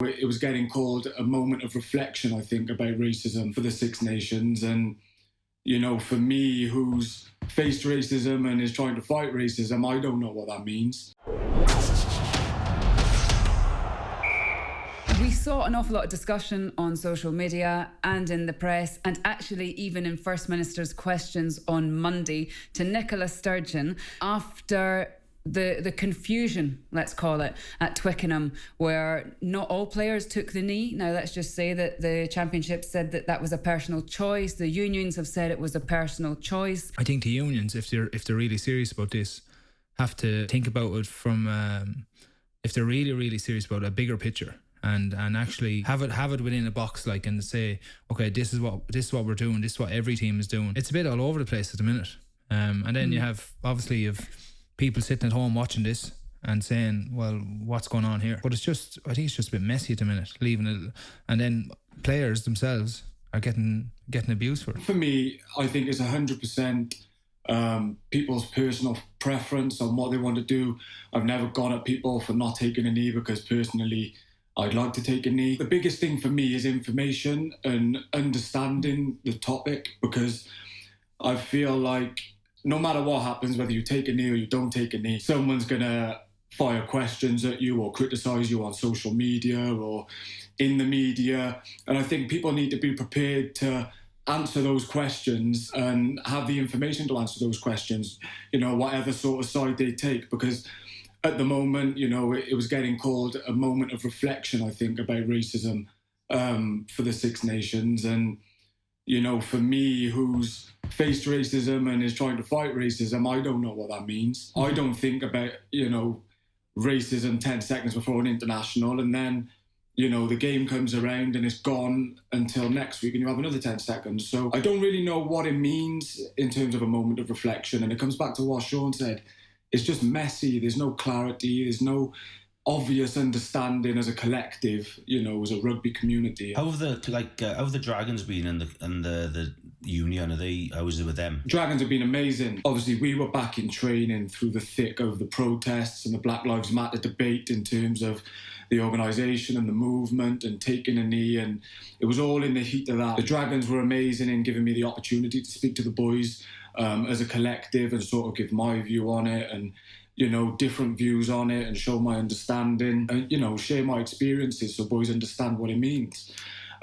It was getting called a moment of reflection, I think, about racism for the Six Nations. And, you know, for me, who's faced racism and is trying to fight racism, I don't know what that means. We saw an awful lot of discussion on social media and in the press, and actually even in First Minister's questions on Monday to Nicola Sturgeon after the confusion, let's call it, at Twickenham, where not all players took the knee. Now, let's just say that the Championship said that that was a personal choice. The unions have said it was a personal choice. I think the unions, if they're really serious about this, have to think about it from, if they're really, really serious about a bigger picture. And actually have it within a box, like, and say, okay, this is what we're doing, this is what every team is doing. It's a bit all over the place at the minute. And then you have people sitting at home watching this and saying, well, what's going on here? But I think it's just a bit messy at the minute, leaving it, and then players themselves are getting abused for it. For me, I think it's 100% people's personal preference on what they want to do. I've never gone at people for not taking a knee because personally I'd like to take a knee. The biggest thing for me is information and understanding the topic, because I feel like no matter what happens, whether you take a knee or you don't take a knee, someone's going to fire questions at you or criticise you on social media or in the media. And I think people need to be prepared to answer those questions and have the information to answer those questions, you know, whatever sort of side they take, because at the moment, you know, it was getting called a moment of reflection, I think, about racism for the Six Nations. And, you know, for me, who's faced racism and is trying to fight racism, I don't know what that means. I don't think about, you know, racism 10 seconds before an international, and then, you know, the game comes around and it's gone until next week and you have another 10 seconds. So I don't really know what it means in terms of a moment of reflection. And it comes back to what Sean said. It's just messy. There's no clarity. There's no obvious understanding as a collective, you know, as a rugby community. How have the Dragons been and the union? How was it with them? Dragons have been amazing. Obviously, we were back in training through the thick of the protests and the Black Lives Matter debate in terms of the organisation and the movement and taking a knee, and it was all in the heat of that. The Dragons were amazing in giving me the opportunity to speak to the boys as a collective and sort of give my view on it and, you know, different views on it and show my understanding and, you know, share my experiences so boys understand what it means.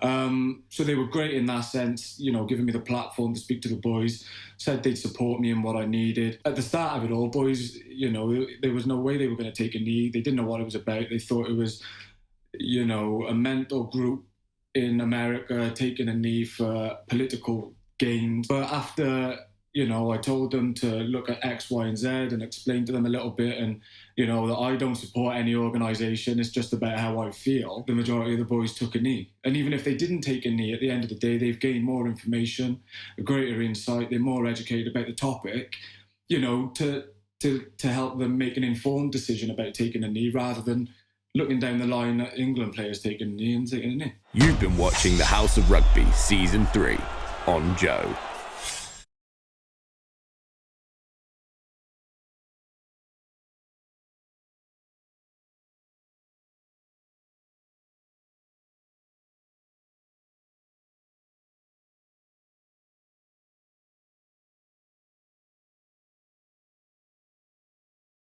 So they were great in that sense, you know, giving me the platform to speak to the boys, said they'd support me in what I needed. At the start of it all, boys, you know, there was no way they were going to take a knee. They didn't know what it was about. They thought it was, you know, a mental group in America taking a knee for political gains. But after, you know, I told them to look at X, Y, and Z and explain to them a little bit and, you know, that I don't support any organisation. It's just about how I feel. The majority of the boys took a knee. And even if they didn't take a knee, at the end of the day, they've gained more information, a greater insight. They're more educated about the topic, you know, to help them make an informed decision about taking a knee rather than looking down the line at England players taking a knee and taking a knee. You've been watching the House of Rugby Season 3 on Joe.